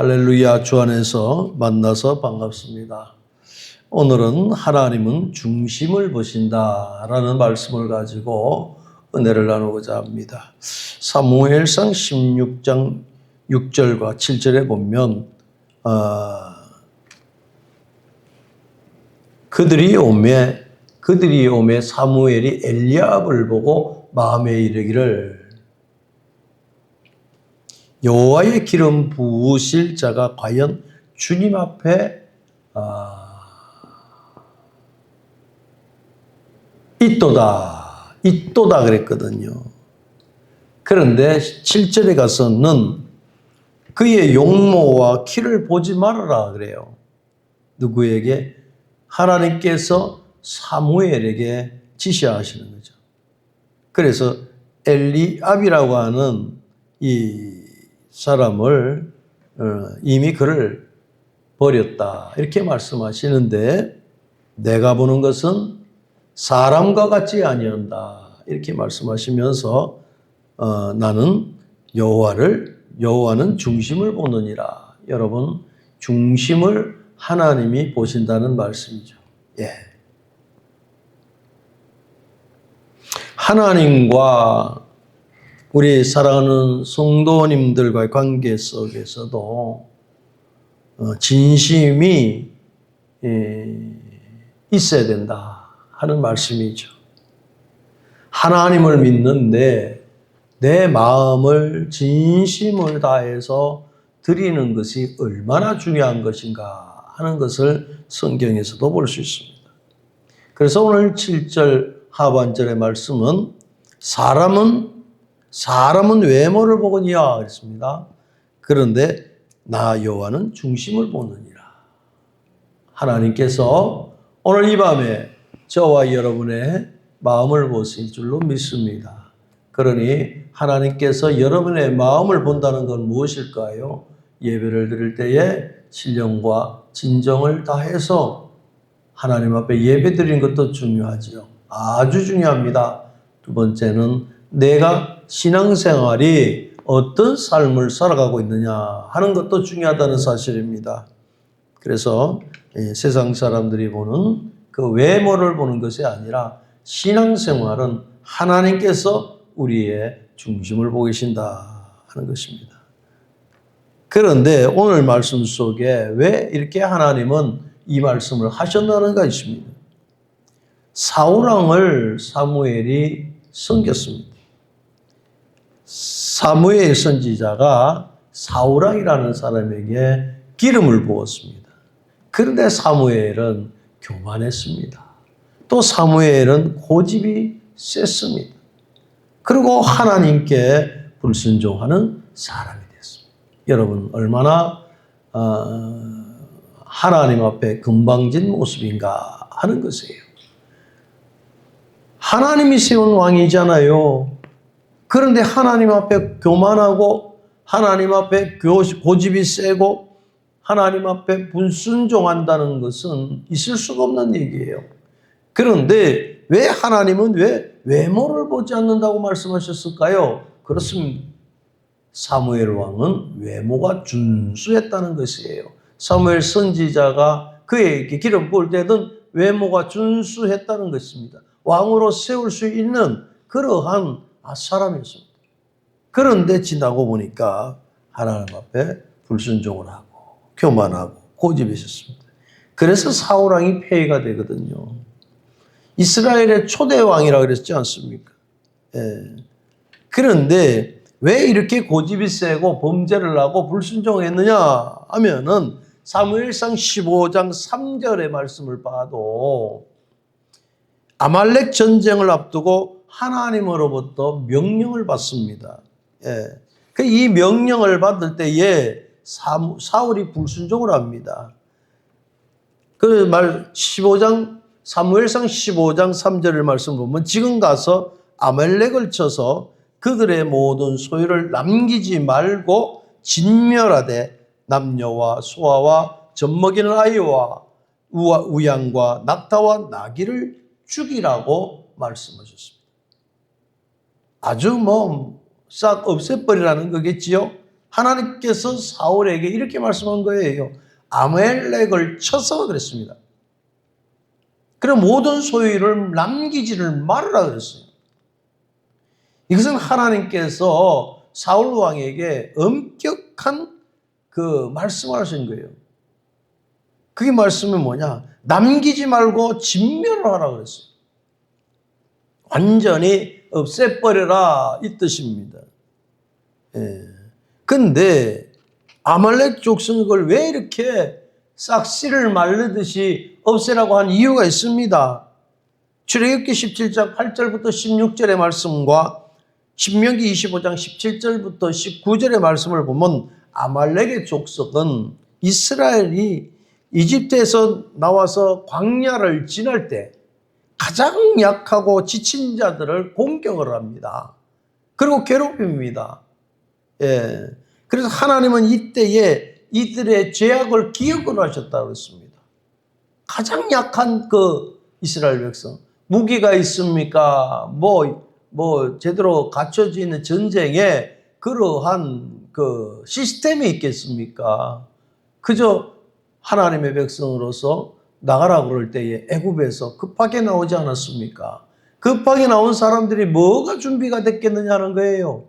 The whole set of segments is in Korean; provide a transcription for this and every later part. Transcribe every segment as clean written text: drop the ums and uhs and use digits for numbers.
할렐루야, 주 안에서 만나서 반갑습니다. 오늘은 하나님은 중심을 보신다라는 말씀을 가지고 은혜를 나누고자 합니다. 사무엘상 16장 6절과 7절에 보면 그들이 오매 사무엘이 엘리압을 보고 마음에 이르기를 여호와의 기름 부으실 자가 과연 주님 앞에 있도다 그랬거든요. 그런데 7절에 가서는 그의 용모와 키를 보지 말아라 그래요. 누구에게? 하나님께서 사무엘에게 지시하시는 거죠. 그래서 엘리압이라고 하는 이 사람을 이미 그를 버렸다 이렇게 말씀하시는데, 내가 보는 것은 사람과 같지 아니한다 이렇게 말씀하시면서 나는 여호와는 중심을 보느니라. 여러분, 중심을 하나님이 보신다는 말씀이죠. 예. 하나님과 우리 사랑하는 성도님들과의 관계 속에서도 진심이 있어야 된다 하는 말씀이죠. 하나님을 믿는데 내 마음을 진심을 다해서 드리는 것이 얼마나 중요한 것인가 하는 것을 성경에서도 볼 수 있습니다. 그래서 오늘 7절 하반절의 말씀은 사람은 외모를 보거니와 그랬습니다. 그런데 나 여호와는 중심을 보느니라. 하나님께서 오늘 이 밤에 저와 여러분의 마음을 보실 줄로 믿습니다. 그러니 하나님께서 여러분의 마음을 본다는 건 무엇일까요? 예배를 드릴 때에 신령과 진정을 다해서 하나님 앞에 예배 드리는 것도 중요하지요. 아주 중요합니다. 두 번째는 내가 신앙생활이 어떤 삶을 살아가고 있느냐 하는 것도 중요하다는 사실입니다. 그래서 세상 사람들이 보는 그 외모를 보는 것이 아니라 신앙생활은 하나님께서 우리의 중심을 보고 계신다 하는 것입니다. 그런데 오늘 말씀 속에 왜 이렇게 하나님은 이 말씀을 하셨나는가 있습니다. 사울왕을 사무엘이 섬겼습니다. 사무엘 선지자가 사울왕이라는 사람에게 기름을 부었습니다. 그런데 사무엘은 교만했습니다. 또 사무엘은 고집이 셌습니다. 그리고 하나님께 불순종하는 사람이 됐습니다. 여러분, 얼마나 하나님 앞에 건방진 모습인가 하는 것이에요. 하나님이 세운 왕이잖아요. 그런데 하나님 앞에 교만하고 하나님 앞에 고집이 세고 하나님 앞에 불순종한다는 것은 있을 수가 없는 얘기예요. 그런데 왜 하나님은 왜 외모를 보지 않는다고 말씀하셨을까요? 그렇습니다. 사무엘 왕은 외모가 준수했다는 것이에요. 사무엘 선지자가 그에게 기름 부을 때는 외모가 준수했다는 것입니다. 왕으로 세울 수 있는 그러한 사람이었습니다. 그런데 지나고 보니까 하나님 앞에 불순종을 하고 교만하고 고집이 있었습니다. 그래서 사울왕이 폐위가 되거든요. 이스라엘의 초대 왕이라고 그랬지 않습니까? 예. 그런데 왜 이렇게 고집이 세고 범죄를 하고 불순종했느냐 하면은 사무엘상 15장 3절의 말씀을 봐도 아말렉 전쟁을 앞두고 하나님으로부터 명령을 받습니다. 예. 이 명령을 받을 때에 사울이 불순종을 합니다. 그 말 15장 사무엘상 15장 3절의 말씀 보면 지금 가서 아말렉을 쳐서 그들의 모든 소유를 남기지 말고 진멸하되 남녀와 소아와 젖먹이는 아이와 우양과 낙타와 나귀를 죽이라고 말씀하셨습니다. 아주 싹 없애버리라는 거겠지요. 하나님께서 사울에게 이렇게 말씀한 거예요. 아말렉을 쳐서 그랬습니다. 그럼 모든 소유를 남기지를 말으라 그랬어요. 이것은 하나님께서 사울 왕에게 엄격한 그 말씀을 하신 거예요. 그게 말씀은 뭐냐? 남기지 말고 진멸을 하라 그랬어요. 완전히 없애버려라 이 뜻입니다. 근데 아말렉 족속은 그걸 왜 이렇게 싹 씨를 말르듯이 없애라고 한 이유가 있습니다. 출애굽기 17장 8절부터 16절의 말씀과 신명기 25장 17절부터 19절의 말씀을 보면 아말렉의 족속은 이스라엘이 이집트에서 나와서 광야를 지날 때 가장 약하고 지친 자들을 공격을 합니다. 그리고 괴롭힙니다. 그래서 하나님은 이때에 이들의 죄악을 기억을 하셨다고 했습니다. 가장 약한 그 이스라엘 백성. 무기가 있습니까? 제대로 갖춰져 있는 전쟁에 그러한 그 시스템이 있겠습니까? 그저 하나님의 백성으로서 나가라 그럴 때에 애굽에서 급하게 나오지 않았습니까? 급하게 나온 사람들이 뭐가 준비가 됐겠느냐는 거예요.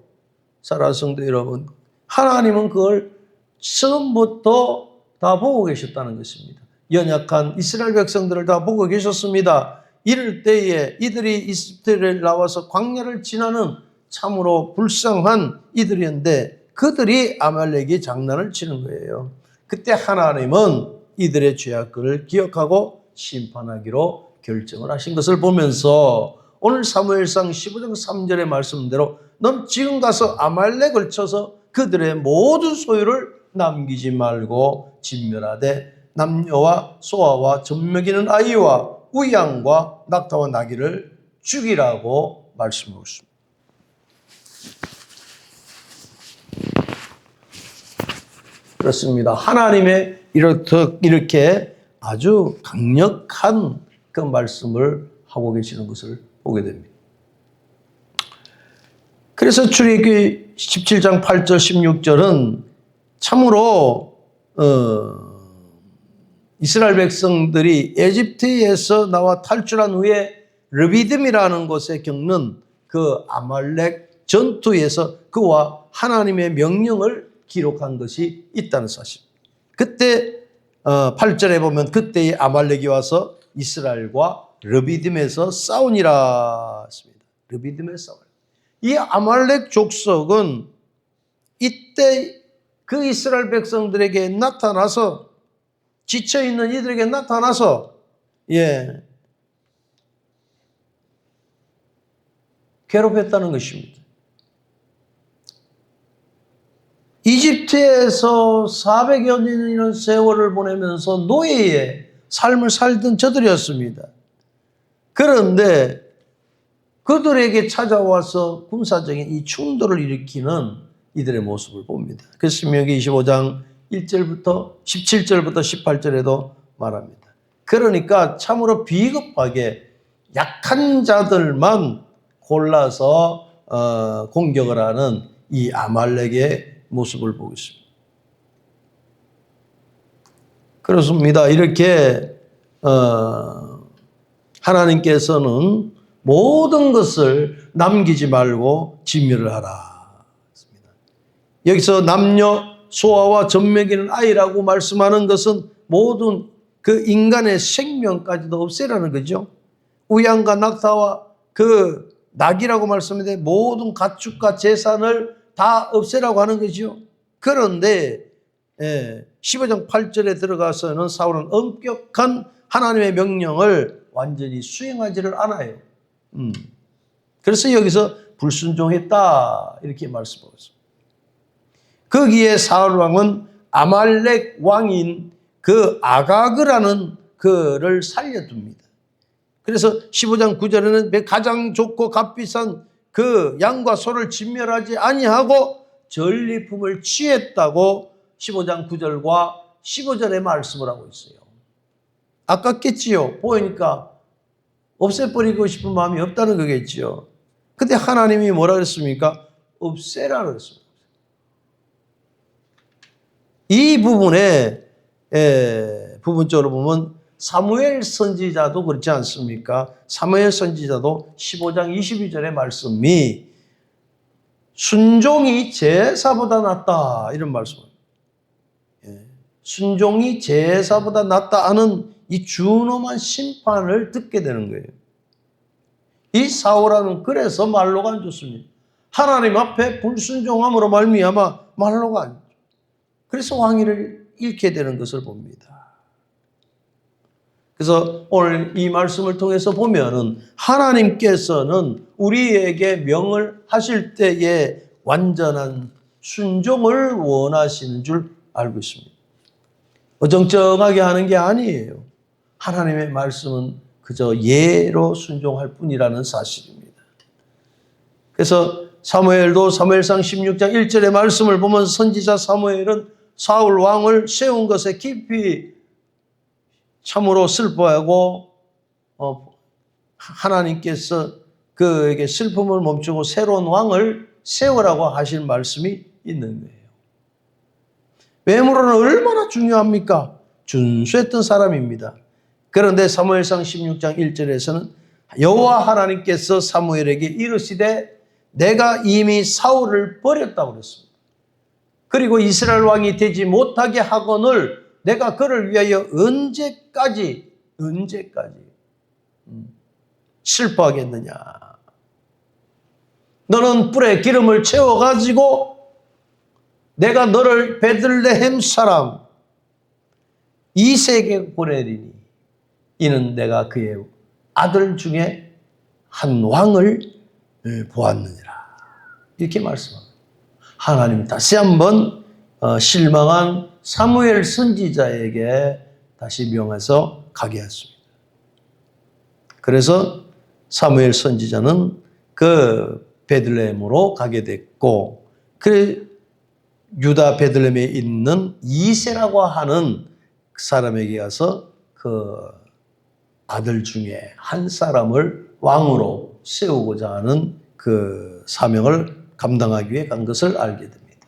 사랑하는 성도 여러분, 하나님은 그걸 처음부터 다 보고 계셨다는 것입니다. 연약한 이스라엘 백성들을 다 보고 계셨습니다. 이럴 때에 이들이 이집트를 나와서 광야를 지나는 참으로 불쌍한 이들이었는데 그들이 아말렉이 장난을 치는 거예요. 그때 하나님은 이들의 죄악을 기억하고 심판하기로 결정을 하신 것을 보면서 오늘 사무엘상 15장 3절의 말씀대로 넌 지금 가서 아말렉을 쳐서 그들의 모든 소유를 남기지 말고 진멸하되 남녀와 소아와 젖먹이는 아이와 우양과 낙타와 나귀를 죽이라고 말씀하고 있습니다. 그렇습니다. 하나님의 이렇게 아주 강력한 그 말씀을 하고 계시는 것을 보게 됩니다. 그래서 출애굽기 17장 8절 16절은 참으로 이스라엘 백성들이 에집트에서 나와 탈출한 후에 르비딤이라는 곳에 겪는 그 아말렉 전투에서 그와 하나님의 명령을 기록한 것이 있다는 사실. 그때 8절에 보면 그때의 아말렉이 와서 이스라엘과 르비딤에서 싸우니라 했습니다. 르비딤에서 싸워요. 이 아말렉 족속은 이때 그 이스라엘 백성들에게 나타나서 지쳐있는 이들에게 나타나서 괴롭혔다는 것입니다. 이집트에서 400여 년이라는 세월을 보내면서 노예의 삶을 살던 저들이었습니다. 그런데 그들에게 찾아와서 군사적인 이 충돌을 일으키는 이들의 모습을 봅니다. 그래서 신명기 25장 1절부터 17절부터 18절에도 말합니다. 그러니까 참으로 비겁하게 약한 자들만 골라서 공격을 하는 이 아말렉의 모습을 보고 있습니다. 그렇습니다. 이렇게 하나님께서는 모든 것을 남기지 말고 진멸을 하라. 여기서 남녀 소아와 젖먹이는 아이라고 말씀하는 것은 모든 그 인간의 생명까지도 없애라는 거죠. 우양과 낙타와 그 낙이라고 말씀했는데 모든 가축과 재산을 다 없애라고 하는 거죠. 그런데 15장 8절에 들어가서는 사울은 엄격한 하나님의 명령을 완전히 수행하지를 않아요. 그래서 여기서 불순종했다 이렇게 말씀하고 있습니다. 거기에 사울 왕은 아말렉 왕인 그 아가그라는 그를 살려둡니다. 그래서 15장 9절에는 가장 좋고 값비싼 그 양과 소를 진멸하지 아니하고 전리품을 취했다고 15장 9절과 15절에 말씀을 하고 있어요. 아깝겠지요. 보이니까 없애버리고 싶은 마음이 없다는 거겠지요. 근데 하나님이 뭐라 그랬습니까? 없애라 그랬습니다. 이 부분에 부분적으로 보면 사무엘 선지자도 그렇지 않습니까? 사무엘 선지자도 15장 22절의 말씀이 순종이 제사보다 낫다 이런 말씀입니다. 순종이 제사보다 낫다 하는 이 준엄한 심판을 듣게 되는 거예요. 이 사울왕은 그래서 말로가 안 좋습니다. 하나님 앞에 불순종함으로 말미암아 말로가 안 좋죠. 그래서 왕위를 잃게 되는 것을 봅니다. 그래서 오늘 이 말씀을 통해서 보면은 하나님께서는 우리에게 명을 하실 때에 완전한 순종을 원하시는 줄 알고 있습니다. 어정쩡하게 하는 게 아니에요. 하나님의 말씀은 그저 예로 순종할 뿐이라는 사실입니다. 그래서 사무엘도 사무엘상 16장 1절의 말씀을 보면 선지자 사무엘은 사울 왕을 세운 것에 깊이 참으로 슬퍼하고 하나님께서 그에게 슬픔을 멈추고 새로운 왕을 세우라고 하실 말씀이 있는 거예요. 외모로는 얼마나 중요합니까? 준수했던 사람입니다. 그런데 사무엘상 16장 1절에서는 여호와 하나님께서 사무엘에게 이르시되 내가 이미 사울을 버렸다고 그랬습니다. 그리고 이스라엘 왕이 되지 못하게 하거늘 내가 그를 위하여 언제까지 슬퍼하겠느냐. 너는 뿔에 기름을 채워가지고 내가 너를 베들레헴 사람 이세에게 보내리니 이는 내가 그의 아들 중에 한 왕을 보았느니라. 이렇게 말씀합니다. 하나님 다시 한번 실망한 사무엘 선지자에게 다시 명해서 가게 했습니다. 그래서 사무엘 선지자는 그 베들레헴으로 가게 됐고 그 유다 베들레헴에 있는 이세라고 하는 사람에게 가서 그 아들 중에 한 사람을 왕으로 세우고자 하는 그 사명을 감당하기 위해 간 것을 알게 됩니다.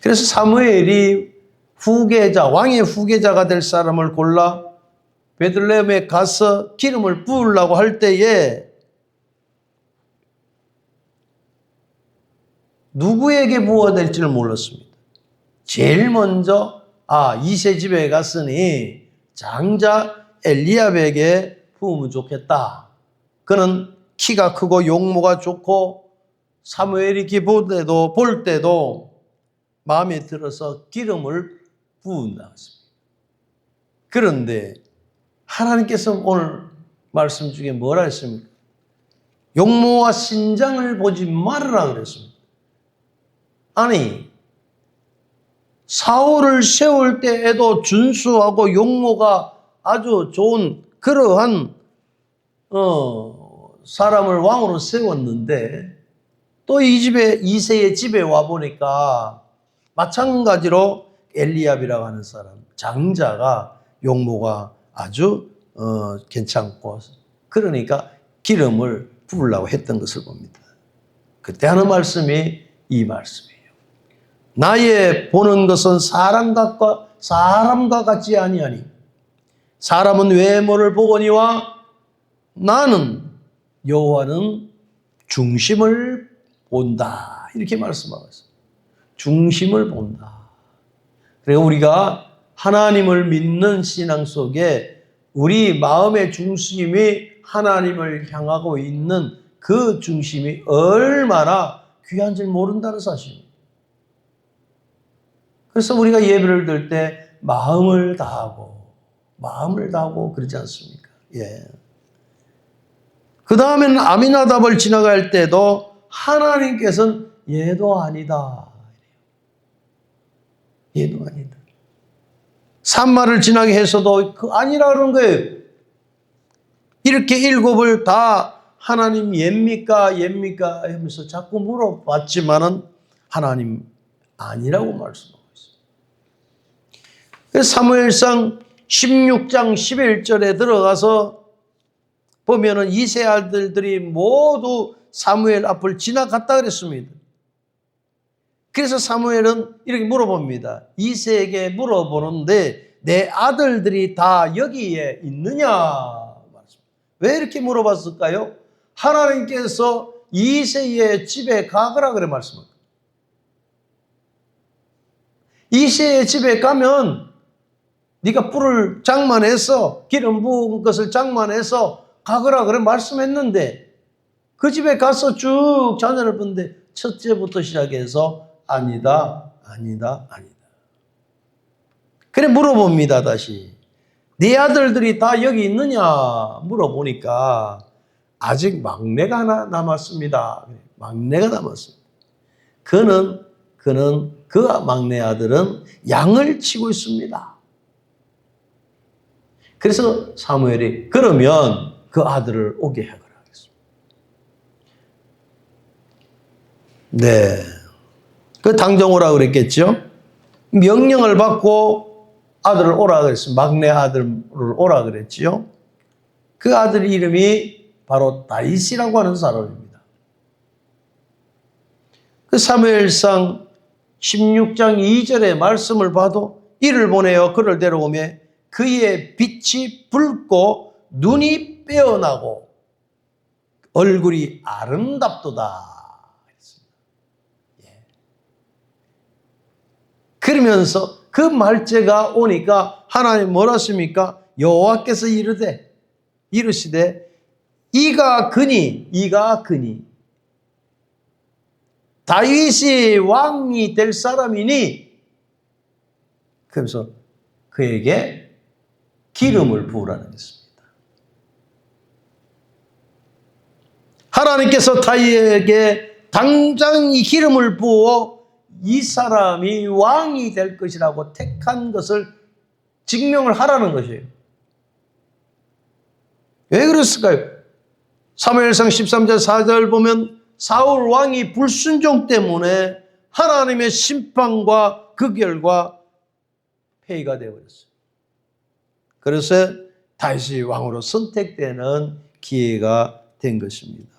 그래서 사무엘이 왕의 후계자가 될 사람을 골라 베들레헴에 가서 기름을 부으려고 할 때에 누구에게 부어야 될지를 몰랐습니다. 제일 먼저 이세 집에 갔으니 장자 엘리압에게 부으면 좋겠다. 그는 키가 크고 용모가 좋고 사무엘이 볼 때도 마음에 들어서 기름을 부은다. 그런데 하나님께서 오늘 말씀 중에 뭐라 했습니까? 용모와 신장을 보지 말으라 그랬습니다. 아니 사울을 세울 때에도 준수하고 용모가 아주 좋은 그러한 사람을 왕으로 세웠는데 또 이세의 집에 와 보니까 마찬가지로 엘리압이라고 하는 사람 장자가 용모가 아주 괜찮고 그러니까 기름을 부으려고 했던 것을 봅니다. 그때 하는 말씀이 이 말씀이에요. 나의 보는 것은 사람과 같지 아니하니 사람은 외모를 보거니와 나는 여호와는 중심을 본다. 이렇게 말씀하고 있습니다. 중심을 본다. 그리고 우리가 하나님을 믿는 신앙 속에 우리 마음의 중심이 하나님을 향하고 있는 그 중심이 얼마나 귀한지 모른다는 사실입니다. 그래서 우리가 예배를 드릴 때 마음을 다하고 그러지 않습니까? 예. 그 다음에는 아미나답을 지나갈 때도 하나님께서는 얘도 아니다. 얘도 아니다. 산마를 지나게 해서도 그 아니라 그런 거예요. 이렇게 일곱을 다 하나님 얘입니까 하면서 자꾸 물어봤지만은 하나님 아니라고 말씀하고 있어요. 그래서 사무엘상 16장 11절에 들어가서 보면은 이세 아들들이 모두 사무엘 앞을 지나갔다 그랬습니다. 그래서 사무엘은 이렇게 물어봅니다. 이새에게 물어보는데 내 아들들이 다 여기에 있느냐? 왜 이렇게 물어봤을까요? 하나님께서 이새의 집에 가거라 그래 말씀합니다. 이새의 집에 가면 네가 뿔을 장만해서 기름 부은 것을 장만해서 가거라 그래 말씀했는데 그 집에 가서 쭉 자녀를 보는데 첫째부터 시작해서 아니다. 그래 물어봅니다. 다시 네 아들들이 다 여기 있느냐 물어보니까 아직 막내가 하나 남았습니다. 막내가 남았습니다. 그는 그 막내 아들은 양을 치고 있습니다. 그래서 사무엘이 그러면 그 아들을 오게 하거라 하겠습니다. 네, 그 당장 오라 그랬겠죠. 명령을 받고 아들을 오라 그랬습니다. 막내 아들을 오라 그랬지요. 그 아들 이름이 바로 다윗이라고 하는 사람입니다. 그 사무엘상 16장 2절의 말씀을 봐도 이를 보내어 그를 데려오며 그의 빛이 붉고 눈이 빼어나고 얼굴이 아름답도다. 그러면서 그 말째가 오니까 하나님 뭐라 하십니까? 여호와께서 이르시되 이가 그니 다윗이 왕이 될 사람이니 그래서 그에게 기름을 부으라는 것입니다. 하나님께서 다윗에게 당장 이 기름을 부어 이 사람이 왕이 될 것이라고 택한 것을 증명을 하라는 것이에요. 왜 그랬을까요? 사무엘상 13절 4절 보면 사울 왕이 불순종 때문에 하나님의 심판과 그 결과 폐위가 되어버렸어요. 그래서 다윗이 왕으로 선택되는 기회가 된 것입니다.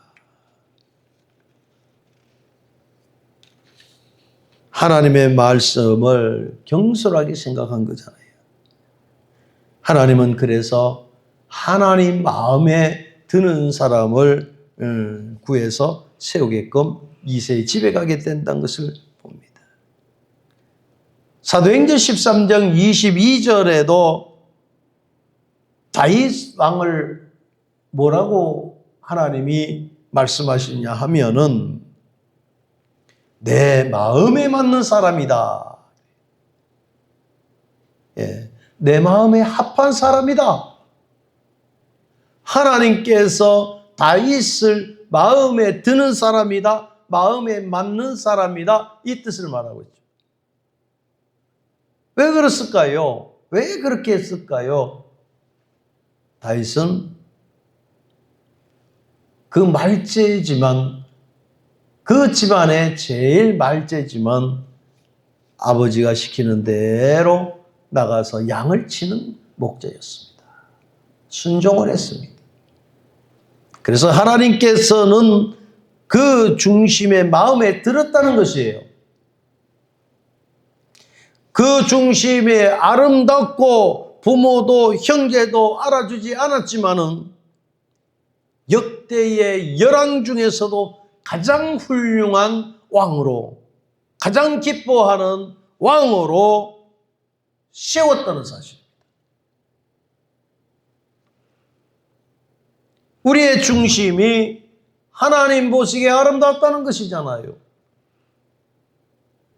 하나님의 말씀을 경솔하게 생각한 거잖아요. 하나님은 그래서 하나님 마음에 드는 사람을 구해서 세우게끔 이새의 집에 가게 된다는 것을 봅니다. 사도행전 13장 22절에도 다윗 왕을 뭐라고 하나님이 말씀하시냐 하면은 내 마음에 맞는 사람이다. 예, 내 마음에 합한 사람이다. 하나님께서 다윗을 마음에 드는 사람이다. 마음에 맞는 사람이다. 이 뜻을 말하고 있죠. 왜 그랬을까요? 왜 그렇게 했을까요? 다윗은 그 말제지만 그 집안의 제일 말제지만 아버지가 시키는 대로 나가서 양을 치는 목자였습니다. 순종을 했습니다. 그래서 하나님께서는 그 중심의 마음에 들었다는 것이에요. 그 중심에 아름답고 부모도 형제도 알아주지 않았지만은 역대의 열왕 중에서도 가장 훌륭한 왕으로, 가장 기뻐하는 왕으로 세웠다는 사실입니다. 우리의 중심이 하나님 보시기에 아름답다는 것이잖아요.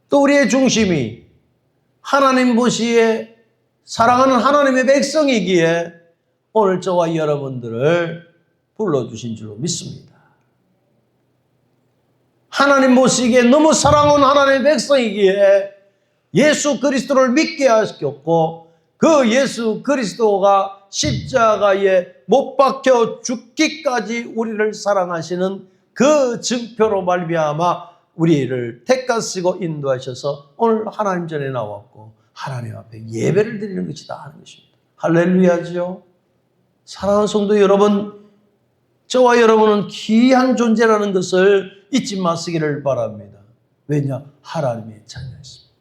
또 우리의 중심이 하나님 보시기에 사랑하는 하나님의 백성이기에 오늘 저와 여러분들을 불러주신 줄로 믿습니다. 하나님 보시기에 너무 사랑하는 하나님의 백성이기에 예수 그리스도를 믿게 하셨고 그 예수 그리스도가 십자가에 못 박혀 죽기까지 우리를 사랑하시는 그 증표로 말미암아 우리를 택하시고 인도하셔서 오늘 하나님 전에 나왔고 하나님 앞에 예배를 드리는 것이다 하는 것입니다. 할렐루야죠. 사랑하는 성도 여러분, 저와 여러분은 귀한 존재라는 것을 잊지 마시기를 바랍니다. 왜냐? 하나님의 자녀였습니다.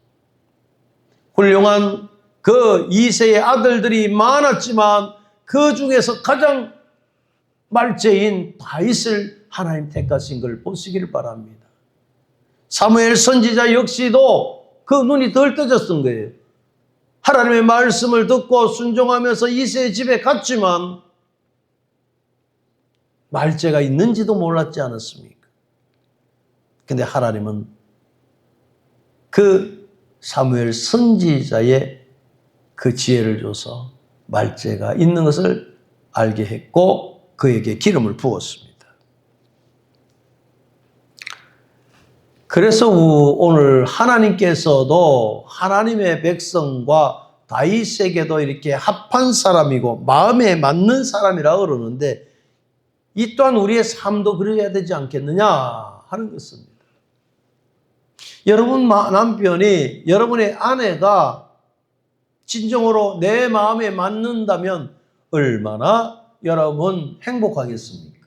훌륭한 그 이세의 아들들이 많았지만 그 중에서 가장 말째인 다윗을 하나님 택하신 걸 보시길 바랍니다. 사무엘 선지자 역시도 그 눈이 덜 떠졌던 거예요. 하나님의 말씀을 듣고 순종하면서 이새의 집에 갔지만 말째가 있는지도 몰랐지 않았습니까? 근데 하나님은 그 사무엘 선지자의 그 지혜를 줘서 말째가 있는 것을 알게 했고 그에게 기름을 부었습니다. 그래서 오늘 하나님께서도 하나님의 백성과 다윗에게도 이렇게 합한 사람이고 마음에 맞는 사람이라 그러는데 이 또한 우리의 삶도 그래야 되지 않겠느냐 하는 것입니다. 여러분 남편이 여러분의 아내가 진정으로 내 마음에 맞는다면 얼마나 여러분 행복하겠습니까?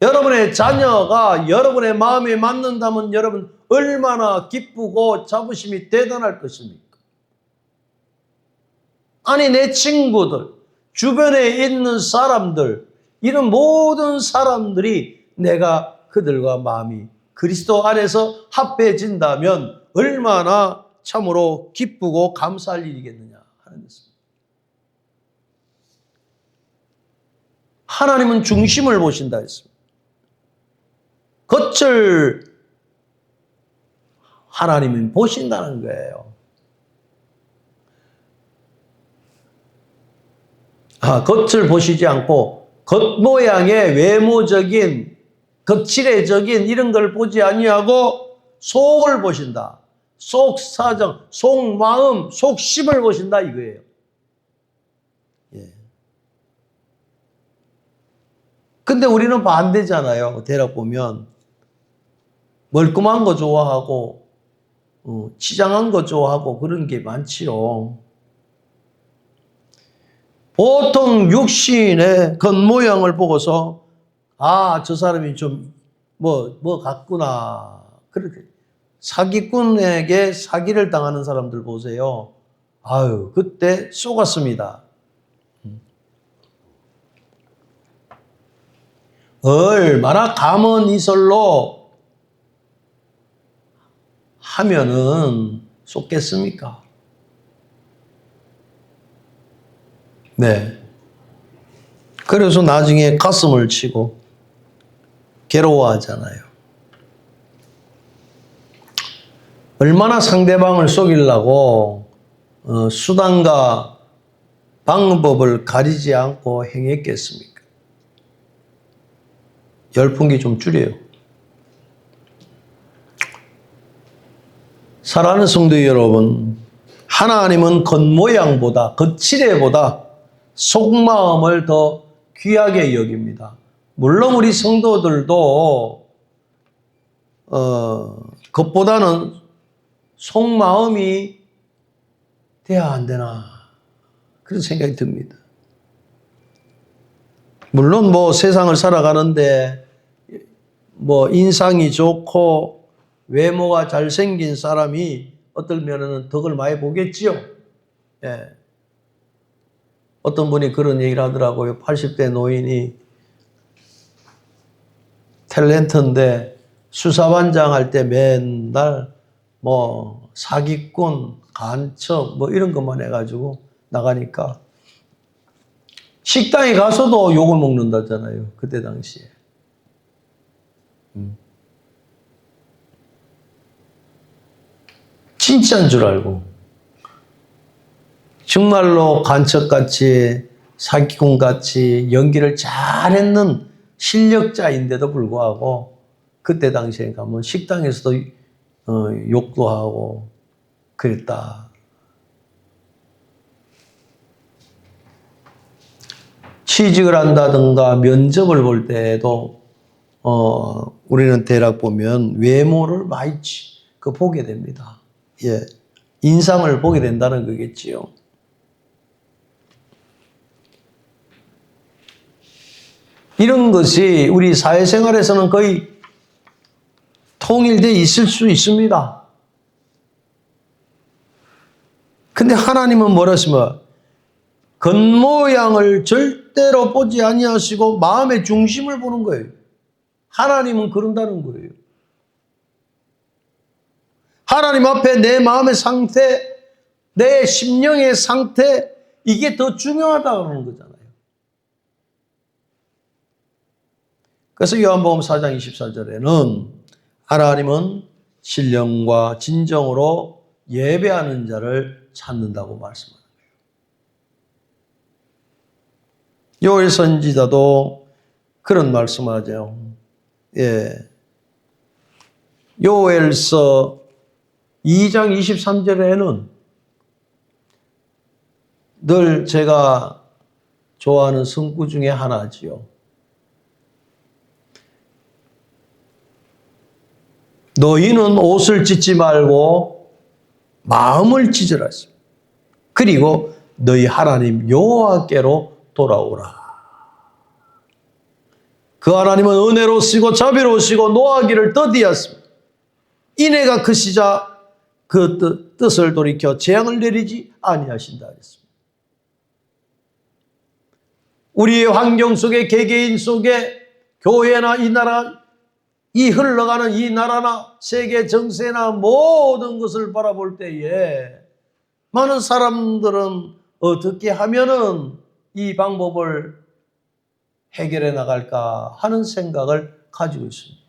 여러분의 자녀가 여러분의 마음에 맞는다면 여러분 얼마나 기쁘고 자부심이 대단할 것입니까? 아니 내 친구들, 주변에 있는 사람들, 이런 모든 사람들이 내가 그들과 마음이 그리스도 안에서 합해진다면 얼마나 참으로 기쁘고 감사할 일이겠느냐 하는 것입니다. 하나님은 중심을 보신다 했습니다. 겉을 하나님은 보신다는 거예요. 겉을 보시지 않고 겉모양의 외모적인 겉칠해적인 이런 걸 보지 아니하고 속을 보신다. 속사정, 속마음, 속심을 보신다 이거예요. 예. 근데 우리는 반대잖아요. 대략 보면 멀끔한 거 좋아하고 치장한 거 좋아하고 그런 게 많지요. 보통 육신의 겉모양을 보고서 저 사람이 좀 뭐 같구나. 그렇게 사기꾼에게 사기를 당하는 사람들 보세요. 그때 속았습니다. 얼마나 감언 이설로 하면은 속겠습니까? 네. 그래서 나중에 가슴을 치고 괴로워하잖아요. 얼마나 상대방을 속이려고 수단과 방법을 가리지 않고 행했겠습니까? 열풍기 좀 줄여요. 사랑하는 성도 여러분, 하나님은 겉모양보다 겉칠해보다 속마음을 더 귀하게 여깁니다. 물론 우리 성도들도 겉보다는 속마음이 돼야 안 되나 그런 생각이 듭니다. 물론 세상을 살아가는데 인상이 좋고 외모가 잘생긴 사람이 어떨 면은 덕을 많이 보겠지요. 예. 어떤 분이 그런 얘기를 하더라고요. 80대 노인이 탤런트인데 수사반장 할 때 맨날 사기꾼, 간첩 이런 것만 해가지고 나가니까 식당에 가서도 욕을 먹는다잖아요. 그때 당시에. 진짜인 줄 알고. 정말로 간첩같이 사기꾼같이 연기를 잘했는 실력자인데도 불구하고 그때 당시에 가면 식당에서도 욕도 하고 그랬다. 취직을 한다든가 면접을 볼 때에도 우리는 대략 보면 외모를 많이 보게 됩니다. 예, 인상을 보게 된다는 거겠지요. 이런 것이 우리 사회생활에서는 거의 통일되어 있을 수 있습니다. 근데 하나님은 뭐라 하시면 겉모양을 절대로 보지 아니하시고 마음의 중심을 보는 거예요. 하나님은 그런다는 거예요. 하나님 앞에 내 마음의 상태, 내 심령의 상태, 이게 더 중요하다는 거잖아요. 그래서 요한복음 4장 24절에는 하나님은 신령과 진정으로 예배하는 자를 찾는다고 말씀합니다. 요엘 선지자도 그런 말씀하죠. 예. 요엘서 2장 23절에는 늘 제가 좋아하는 성구 중에 하나지요. 너희는 옷을 찢지 말고 마음을 찢으라. 그리고 너희 하나님 여호와께로 돌아오라. 그 하나님은 은혜로우시고 자비로우시고 노하기를 더디하십니다. 이내가 크시자 그 뜻을 돌이켜 재앙을 내리지 아니하신다 하셨습니다. 우리의 환경 속에 개개인 속에 교회나 이 나라 이 흘러가는 이 나라나 세계 정세나 모든 것을 바라볼 때에 많은 사람들은 어떻게 하면은 이 방법을 해결해 나갈까 하는 생각을 가지고 있습니다.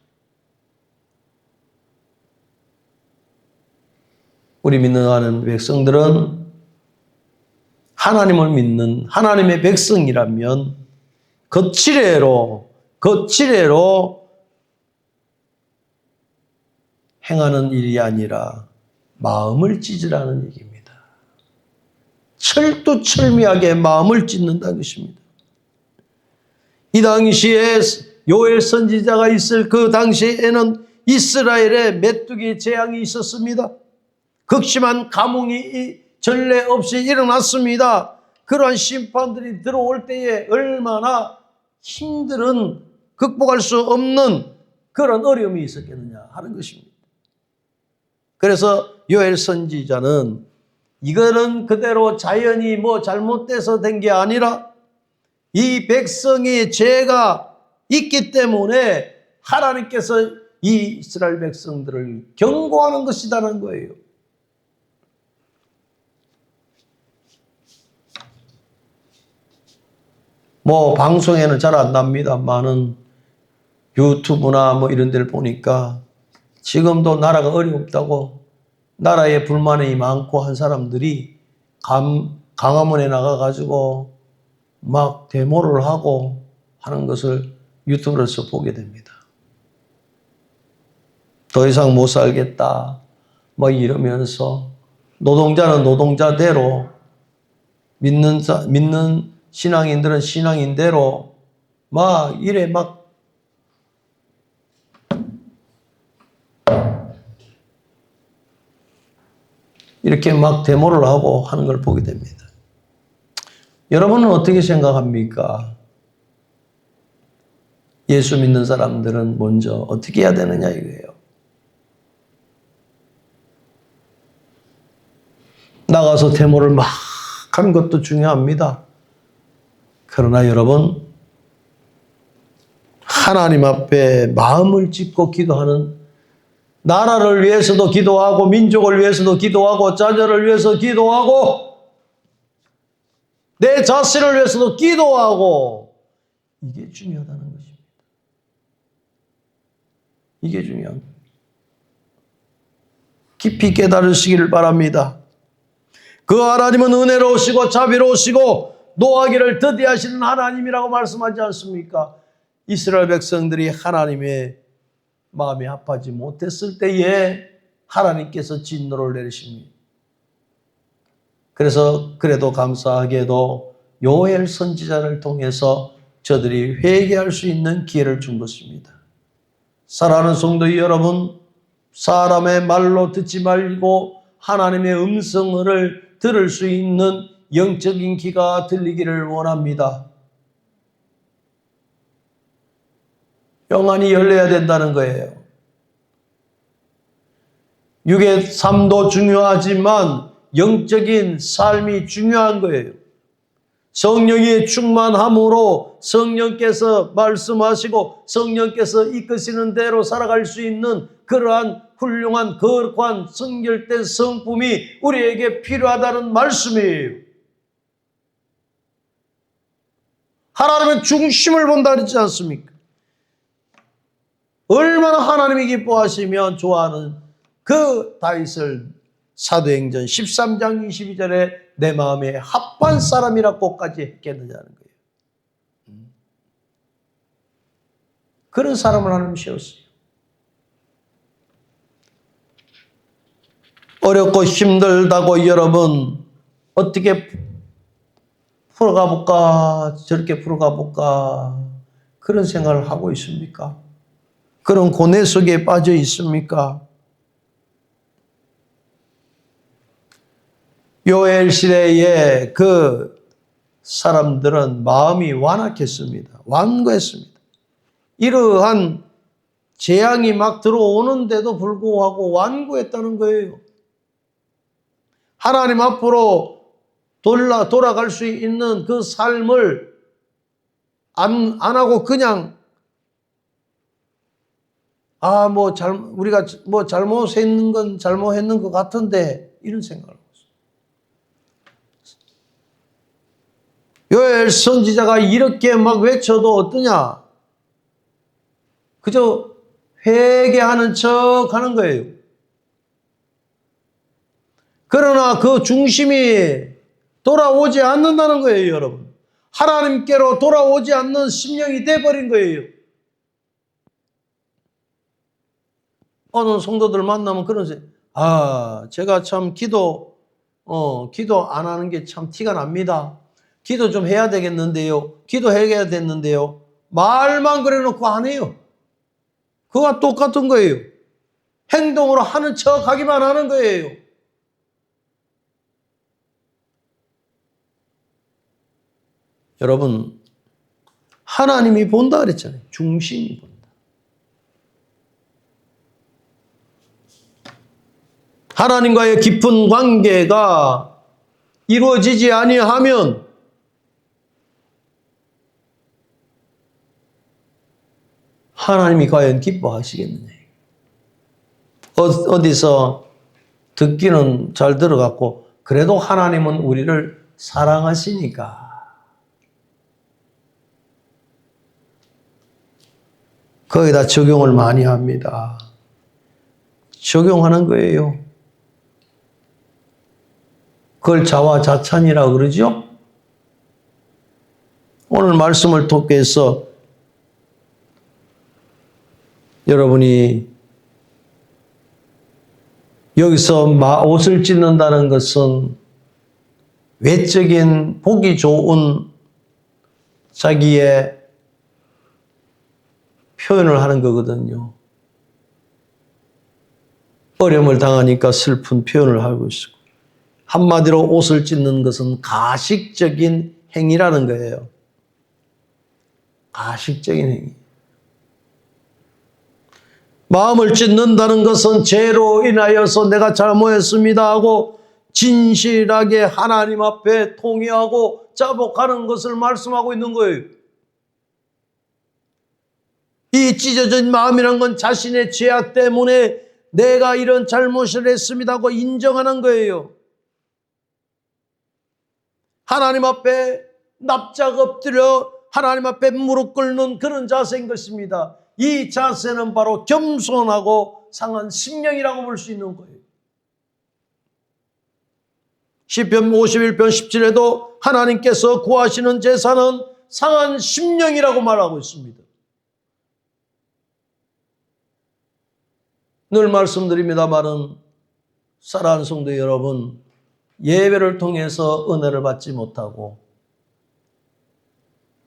우리 믿는 백성들은 하나님을 믿는 하나님의 백성이라면 거칠애로 행하는 일이 아니라 마음을 찢으라는 얘기입니다. 철두철미하게 마음을 찢는다는 것입니다. 이 당시에 요엘 선지자가 있을 그 당시에는 이스라엘에 메뚜기 재앙이 있었습니다. 극심한 가뭄이 전례 없이 일어났습니다. 그러한 심판들이 들어올 때에 얼마나 힘든 극복할 수 없는 그런 어려움이 있었겠느냐 하는 것입니다. 그래서 요엘 선지자는 이거는 그대로 자연이 잘못돼서 된 게 아니라 이 백성의 죄가 있기 때문에 하나님께서 이 이스라엘 백성들을 경고하는 것이라는 거예요. 방송에는 잘 안 납니다만은 유튜브나 이런 데를 보니까 지금도 나라가 어렵다고 나라에 불만이 많고 한 사람들이 강화문에 나가가지고 막 데모를 하고 하는 것을 유튜브에서 보게 됩니다. 더 이상 못 살겠다 이러면서 노동자는 노동자대로 믿는 신앙인들은 신앙인대로 이래 이렇게 데모를 하고 하는 걸 보게 됩니다. 여러분은 어떻게 생각합니까? 예수 믿는 사람들은 먼저 어떻게 해야 되느냐 이거예요. 나가서 데모를 막 하는 것도 중요합니다. 그러나 여러분, 하나님 앞에 마음을 찢고 기도하는 나라를 위해서도 기도하고 민족을 위해서도 기도하고 자녀를 위해서 기도하고 내 자신을 위해서도 기도하고 이게 중요하다는 것입니다. 이게 중요합니다. 깊이 깨달으시기를 바랍니다. 그 하나님은 은혜로우시고 자비로우시고 노하기를 더디하시는 하나님이라고 말씀하지 않습니까? 이스라엘 백성들이 하나님의 마음이 합하지 못했을 때에 하나님께서 진노를 내리십니다. 그래서 그래도 감사하게도 요엘 선지자를 통해서 저들이 회개할 수 있는 기회를 준 것입니다. 사랑하는 성도 여러분, 사람의 말로 듣지 말고 하나님의 음성을 들을 수 있는 영적인 귀가 들리기를 원합니다. 영안이 열려야 된다는 거예요. 육의 삶도 중요하지만 영적인 삶이 중요한 거예요. 성령이 충만함으로 성령께서 말씀하시고 성령께서 이끄시는 대로 살아갈 수 있는 그러한 훌륭한 거룩한 성결된 성품이 우리에게 필요하다는 말씀이에요. 하나님의 중심을 본다 그랬지 않습니까? 얼마나 하나님이 기뻐하시면 좋아하는 그 다윗을 사도행전 13장 22절에 내 마음에 합한 사람이라고까지 했겠느냐는 거예요. 그런 사람을 하나님 세웠어요. 어렵고 힘들다고 여러분 어떻게 풀어가 볼까, 저렇게 풀어가 볼까, 그런 생각을 하고 있습니까? 그런 고뇌 속에 빠져 있습니까? 요엘 시대에 그 사람들은 마음이 완악했습니다. 완고했습니다. 이러한 재앙이 막 들어오는데도 불구하고 완고했다는 거예요. 하나님 앞으로 돌아갈 수 있는 그 삶을 안 하고 그냥 우리가 잘못했는 건 잘못했는 것 같은데 이런 생각을 하고 있어요. 요엘 선지자가 이렇게 막 외쳐도 어떠냐? 그저 회개하는 척 하는 거예요. 그러나 그 중심이 돌아오지 않는다는 거예요, 여러분. 하나님께로 돌아오지 않는 심령이 돼버린 거예요. 어느 성도들 만나면 그러세요. 제가 참 기도 안 하는 게 참 티가 납니다. 기도 좀 해야 되겠는데요. 기도해야 됐는데요. 말만 그래놓고 안 해요. 그거와 똑같은 거예요. 행동으로 하는 척 하기만 하는 거예요. 여러분, 하나님이 본다 그랬잖아요. 중심이 본다. 하나님과의 깊은 관계가 이루어지지 아니하면 하나님이 과연 기뻐하시겠느냐. 어디서 듣기는 잘 들어갔고 그래도 하나님은 우리를 사랑하시니까 거기다 적용을 많이 합니다. 적용하는 거예요. 그걸 자화자찬이라고 그러죠? 오늘 말씀을 통해서 여러분이 여기서 옷을 찢는다는 것은 외적인 보기 좋은 자기의 표현을 하는 거거든요. 어려움을 당하니까 슬픈 표현을 하고 있고 한마디로 옷을 찢는 것은 가식적인 행위라는 거예요. 가식적인 행위. 마음을 찢는다는 것은 죄로 인하여서 내가 잘못했습니다 하고 진실하게 하나님 앞에 통회하고 자복하는 것을 말씀하고 있는 거예요. 이 찢어진 마음이란 건 자신의 죄악 때문에 내가 이런 잘못을 했습니다 하고 인정하는 거예요. 하나님 앞에 납작 엎드려 하나님 앞에 무릎 꿇는 그런 자세인 것입니다. 이 자세는 바로 겸손하고 상한 심령이라고 볼 수 있는 거예요. 시편 51편 17에도 하나님께서 구하시는 제사는 상한 심령이라고 말하고 있습니다. 늘 말씀드립니다마는 사랑하는 성도 여러분, 예배를 통해서 은혜를 받지 못하고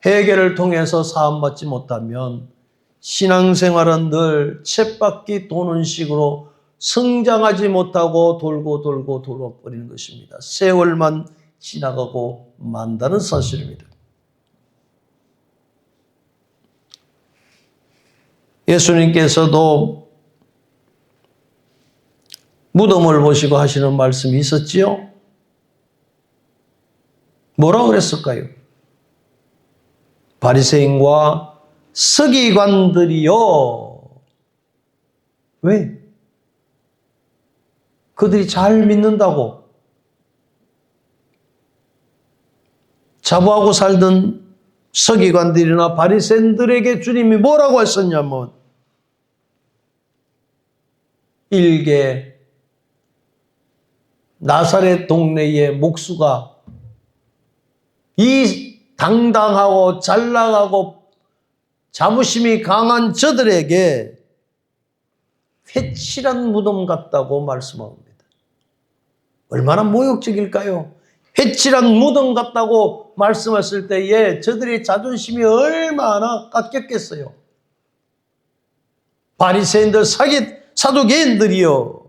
회개를 통해서 사함받지 못하면 신앙생활은 늘 쳇바퀴 도는 식으로 성장하지 못하고 돌고 돌아버리는 것입니다. 세월만 지나가고 만다는 사실입니다. 예수님께서도 무덤을 보시고 하시는 말씀이 있었지요? 뭐라고 그랬을까요? 바리새인과 서기관들이요. 왜? 그들이 잘 믿는다고. 자부하고 살던 서기관들이나 바리새인들에게 주님이 뭐라고 했었냐면 일개 나사렛 동네의 목수가 이 당당하고 잘나가고 자부심이 강한 저들에게 회칠한 무덤 같다고 말씀합니다. 얼마나 모욕적일까요? 회칠한 무덤 같다고 말씀했을 때에 저들의 자존심이 얼마나 깎였겠어요. 바리새인들, 사두개인들이요.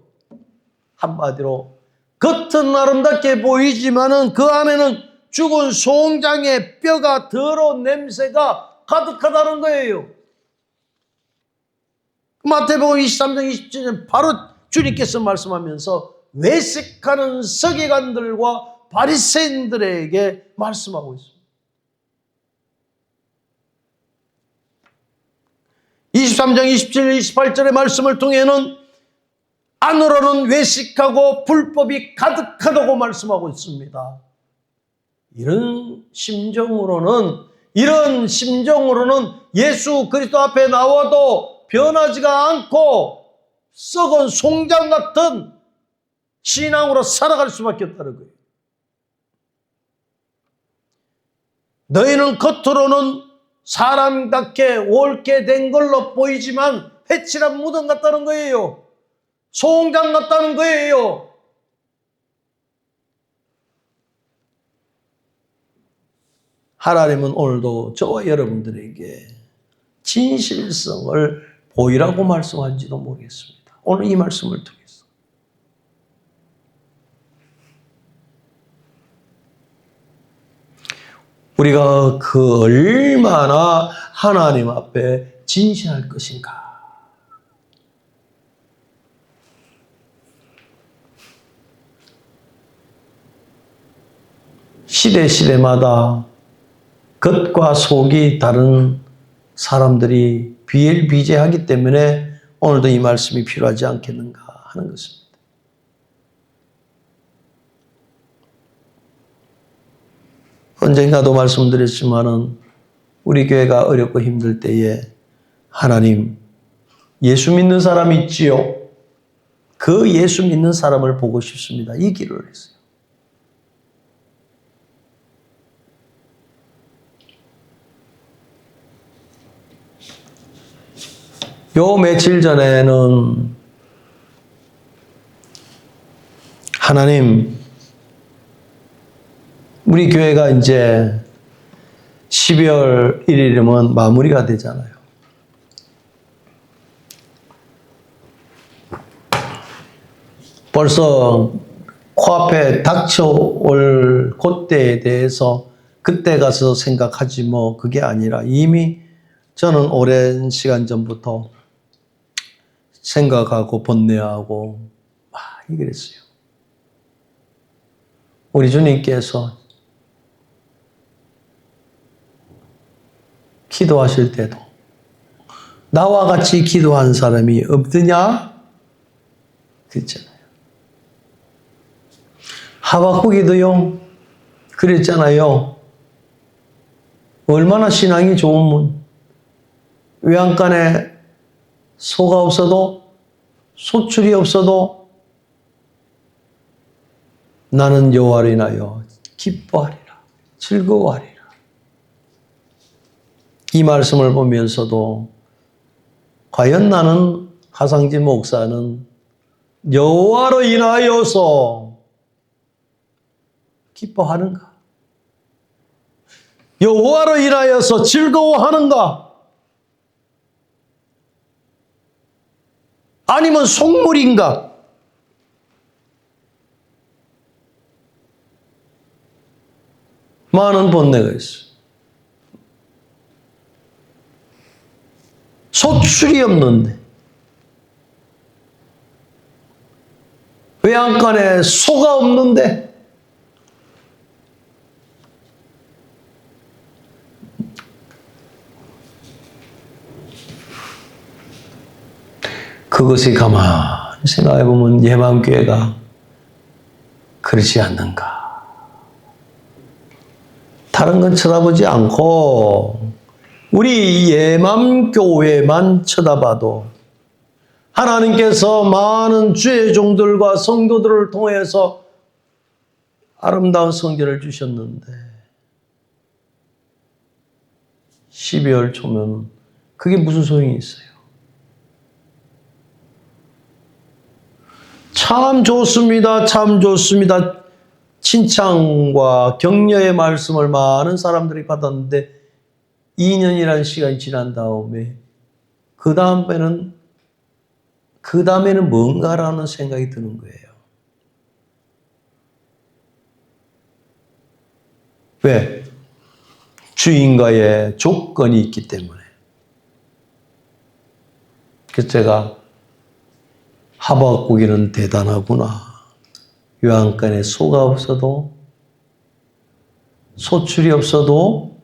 한마디로 겉은 아름답게 보이지만은 그 안에는 죽은 송장의 뼈가 더러운 냄새가 가득하다는 거예요. 마태복음 23장 27절 바로 주님께서 말씀하면서 외식하는 서기관들과 바리새인들에게 말씀하고 있습니다. 23장 27, 28절의 말씀을 통해는 안으로는 외식하고 불법이 가득하다고 말씀하고 있습니다. 이런 심정으로는 예수 그리스도 앞에 나와도 변하지가 않고 썩은 송장 같은 신앙으로 살아갈 수밖에 없다는 거예요. 너희는 겉으로는 사람답게 옳게 된 걸로 보이지만 회칠한 무덤 같다는 거예요. 송장 같다는 거예요. 하나님은 오늘도 저와 여러분들에게 진실성을 보이라고 말씀한지도 모르겠습니다. 오늘 이 말씀을 통해서. 우리가 그 얼마나 하나님 앞에 진실할 것인가. 시대마다 겉과 속이 다른 사람들이 비일비재하기 때문에 오늘도 이 말씀이 필요하지 않겠는가 하는 것입니다. 언젠가도 말씀드렸지만은 우리 교회가 어렵고 힘들 때에 하나님 예수 믿는 사람이 있지요. 그 예수 믿는 사람을 보고 싶습니다. 이 기도를 했어요. 요 며칠 전에는 하나님 우리 교회가 이제 12월 1일이면 마무리가 되잖아요. 벌써 코앞에 닥쳐올 그때에 대해서 그때 가서 생각하지 뭐 그게 아니라 이미 저는 오랜 시간 전부터 생각하고 번뇌하고 이랬어요. 우리 주님께서 기도하실 때도 나와 같이 기도한 사람이 없느냐? 그랬잖아요. 하박국이도요. 그랬잖아요. 얼마나 신앙이 좋으면 외양간에 소가 없어도 소출이 없어도 나는 여호와를 인하여 기뻐하리라. 즐거워하리라. 이 말씀을 보면서도 과연 나는 하상진 목사는 여호와로 인하여서 기뻐하는가? 여호와로 인하여서 즐거워하는가? 아니면 속물인가? 많은 번뇌가 있어요. 소출이 없는데 외양간에 소가 없는데 그것이 가만히 생각해 보면 예만교회가 그렇지 않는가. 다른 건 쳐다보지 않고 우리 예맘교회만 쳐다봐도 하나님께서 많은 주의 종들과 성도들을 통해서 아름다운 성전을 주셨는데 12월 초면 그게 무슨 소용이 있어요? 참 좋습니다. 참 좋습니다. 칭찬과 격려의 말씀을 많은 사람들이 받았는데 2년이라는 시간이 지난 다음에 그 다음에는 뭔가라는 생각이 드는 거예요. 왜? 주인과의 조건이 있기 때문에. 그래서 제가 하박국이는 대단하구나. 요한간에 소가 없어도 소출이 없어도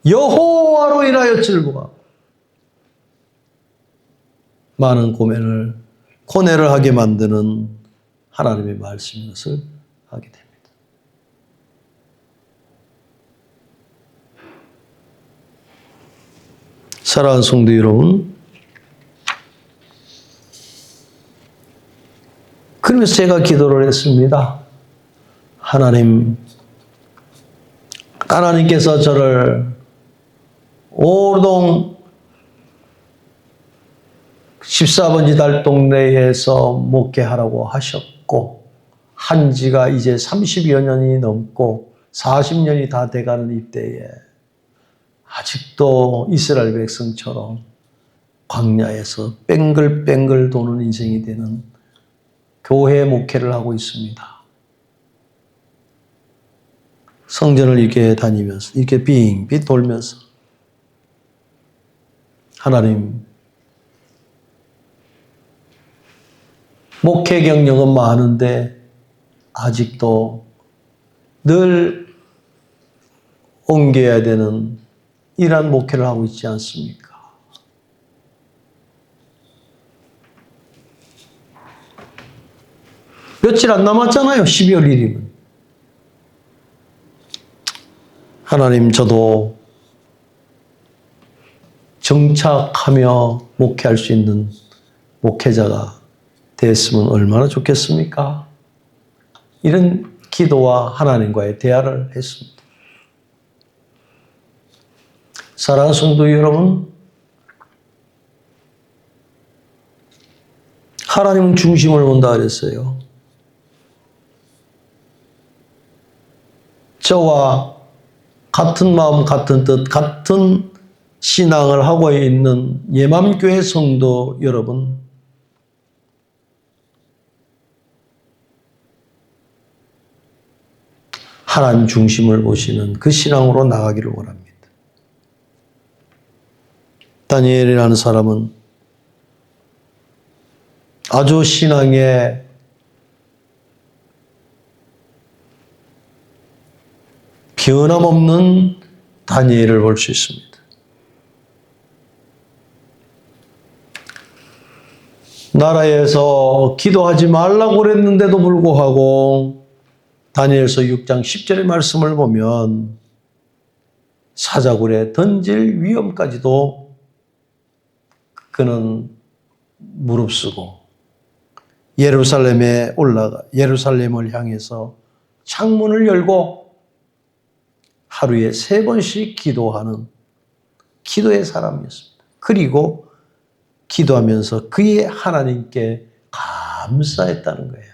여호와로 인하여 즐거워. 많은 고뇌를 하게 만드는 하나님의 말씀인 것을 하게 됩니다. 사랑하는 성도 여러분, 그러면서 제가 기도를 했습니다. 하나님께서 저를 오동 14번지 달 동네에서 목회하라고 하셨고 한 지가 이제 30여 년이 넘고 40년이 다 돼가는 이때에 아직도 이스라엘 백성처럼 광야에서 뺑글뺑글 도는 인생이 되는 교회 목회를 하고 있습니다. 성전을 이렇게 다니면서 이렇게 빙빙 돌면서 하나님, 목회 경력은 많은데 아직도 늘 옮겨야 되는 이러한 목회를 하고 있지 않습니까? 며칠 안 남았잖아요. 12월 1일이면. 하나님, 저도 정착하며 목회할 수 있는 목회자가 됐으면 얼마나 좋겠습니까? 이런 기도와 하나님과의 대화를 했습니다. 사랑하는 성도 여러분, 하나님은 중심을 본다 그랬어요. 저와 같은 마음, 같은 뜻, 같은 신앙을 하고 있는 예맘교회 성도 여러분, 하나님 중심을 보시는 그 신앙으로 나가기를 원합니다. 다니엘이라는 사람은 아주 신앙에 변함없는 다니엘을 볼 수 있습니다. 나라에서 기도하지 말라고 그랬는데도 불구하고 다니엘서 6장 10절의 말씀을 보면 사자굴에 던질 위험까지도 그는 무릅쓰고 예루살렘을 향해서 창문을 열고 하루에 3번씩 기도하는 기도의 사람이었습니다. 그리고 기도하면서 그의 하나님께 감사했다는 거예요.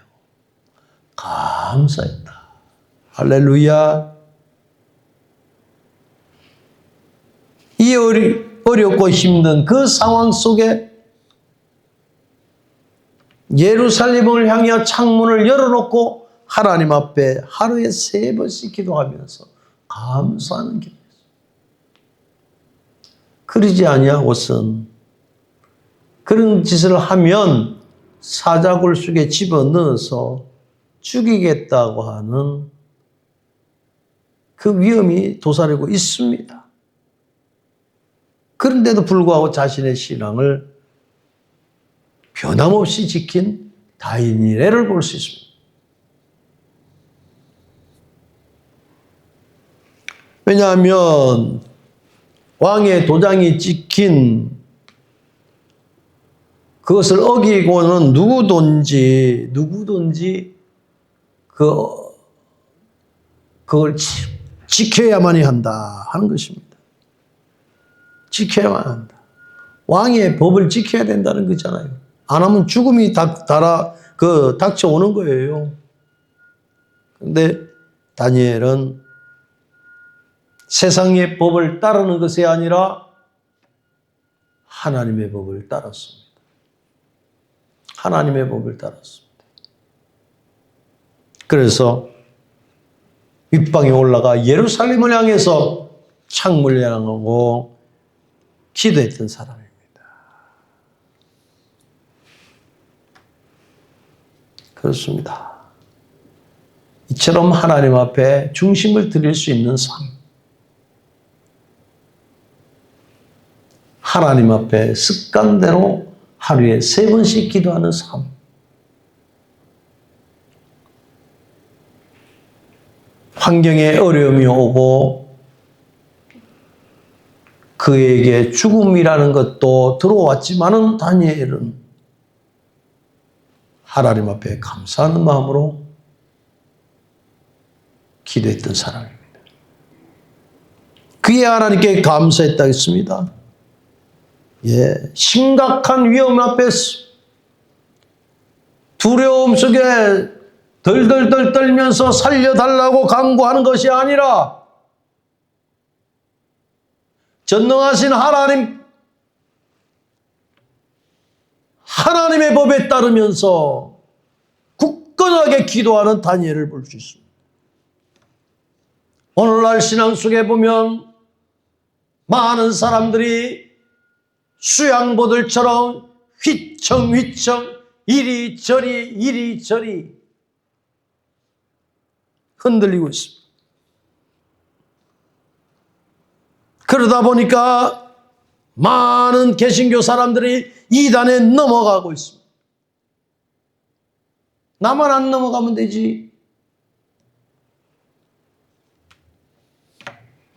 감사했다. 할렐루야. 이 어렵고 힘든 그 상황 속에 예루살렘을 향하여 창문을 열어놓고 하나님 앞에 하루에 3번씩 기도하면서 감사하는 기도였어요. 그러지 아니하고선 그런 짓을 하면 사자굴 속에 집어넣어서 죽이겠다고 하는 그 위험이 도사리고 있습니다. 그런데도 불구하고 자신의 신앙을 변함없이 지킨 다니엘을 볼 수 있습니다. 왜냐하면 왕의 도장이 찍힌 그것을 어기고는 누구든지 그걸 지켜야만이 한다 하는 것입니다. 지켜야만 한다. 왕의 법을 지켜야 된다는 거잖아요. 안 하면 죽음이 닥쳐오는 거예요. 그런데 다니엘은 세상의 법을 따르는 것이 아니라 하나님의 법을 따랐습니다. 하나님의 법을 따랐습니다. 그래서 윗방에 올라가 예루살렘을 향해서 창문을 향하고 기도했던 사람입니다. 그렇습니다. 이처럼 하나님 앞에 중심을 드릴 수 있는 삶, 하나님 앞에 습관대로 하루에 3번씩 기도하는 삶, 환경에 어려움이 오고 그에게 죽음이라는 것도 들어왔지만은 다니엘은 하나님 앞에 감사하는 마음으로 기도했던 사람입니다. 그의 하나님께 감사했다 했습니다. 심각한 위험 앞에서 두려움 속에 덜덜덜 떨면서 살려달라고 간구하는 것이 아니라 전능하신 하나님의 법에 따르면서 굳건하게 기도하는 다니엘을 볼 수 있습니다. 오늘날 신앙 속에 보면 많은 사람들이 수양보들처럼 휘청휘청 이리저리 흔들리고 있습니다. 그러다 보니까 많은 개신교 사람들이 이단에 넘어가고 있습니다. 나만 안 넘어가면 되지.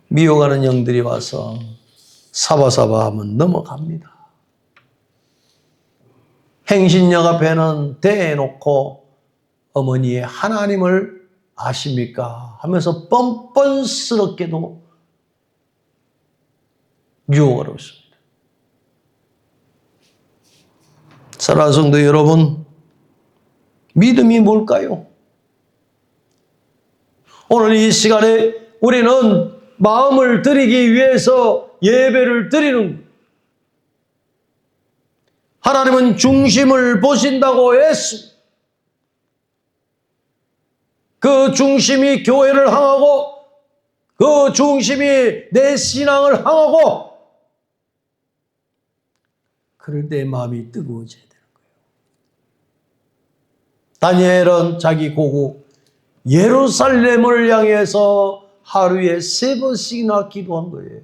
미워가는 영들이 와서 사바사바 하면 넘어갑니다. 행신역 앞에는 대놓고 어머니의 하나님을 아십니까? 하면서 뻔뻔스럽게도 유혹을 하고 있습니다. 사랑하는 성도 여러분, 믿음이 뭘까요? 오늘 이 시간에 우리는 마음을 드리기 위해서 예배를 드리는, 하나님은 중심을 보신다고 했습니다. 그 중심이 교회를 향하고 그 중심이 내 신앙을 향하고, 그럴 때 마음이 뜨거워져야 되는 거예요. 다니엘은 자기 고국 예루살렘을 향해서 하루에 3번씩이나 기도한 거예요.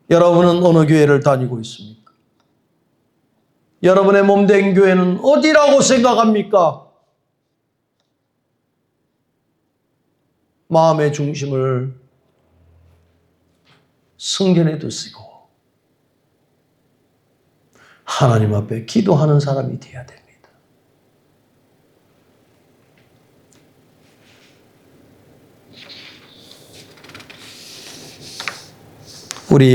여러분은 어느 교회를 다니고 있습니까? 여러분의 몸된 교회는 어디라고 생각합니까? 마음의 중심을 성전에 두시고 하나님 앞에 기도하는 사람이 되어야 됩니다. 우리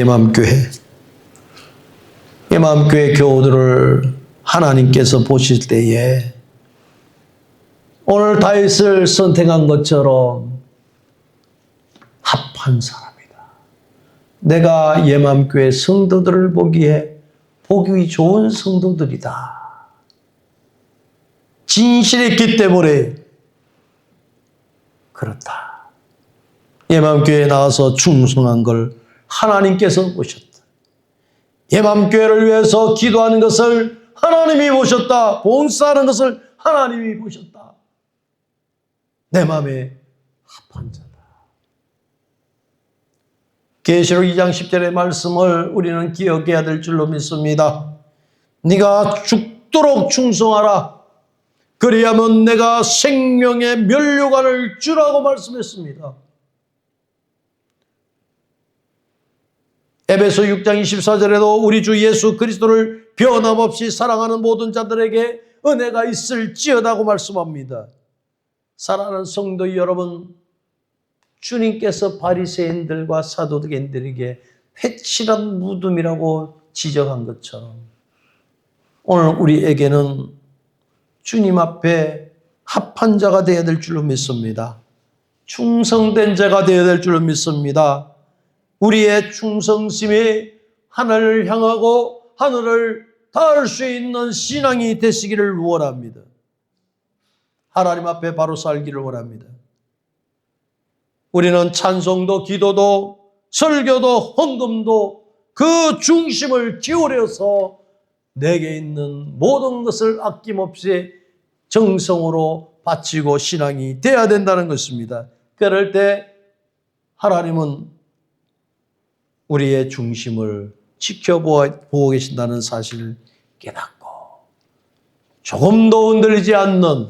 예맘교회 교우들을 하나님께서 보실 때에 오늘 다윗을 선택한 것처럼 합한 사람이다. 내가 예맘교회 성도들을 보기에 보기 좋은 성도들이다. 진실했기 때문에 그렇다. 예맘교회에 나와서 충성한 걸 하나님께서 보셨다. 예맘교회를 위해서 기도하는 것을 하나님이 보셨다. 봉사하는 것을 하나님이 보셨다. 내 마음에 합한 자다. 계시록 2장 10절의 말씀을 우리는 기억해야 될 줄로 믿습니다. 네가 죽도록 충성하라. 그리하면 내가 생명의 면류관을 주라고 말씀했습니다. 에베소 6장 24절에도 우리 주 예수 그리스도를 변함없이 사랑하는 모든 자들에게 은혜가 있을지어다고 말씀합니다. 사랑하는 성도 여러분, 주님께서 바리새인들과 사도들에게 회칠한 무덤이라고 지적한 것처럼 오늘 우리에게는 주님 앞에 합한 자가 되어야 될 줄로 믿습니다. 충성된 자가 되어야 될 줄로 믿습니다. 우리의 충성심이 하늘을 향하고 하늘을 닿을 수 있는 신앙이 되시기를 원합니다. 하나님 앞에 바로 살기를 원합니다. 우리는 찬송도 기도도 설교도 헌금도 그 중심을 기울여서 내게 있는 모든 것을 아낌없이 정성으로 바치고 신앙이 되어야 된다는 것입니다. 그럴 때 하나님은 우리의 중심을 지켜보고 계신다는 사실을 깨닫고 조금도 흔들리지 않는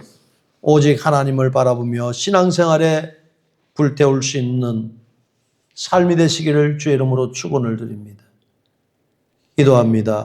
오직 하나님을 바라보며 신앙생활에 불태울 수 있는 삶이 되시기를 주의 이름으로 축원을 드립니다. 기도합니다.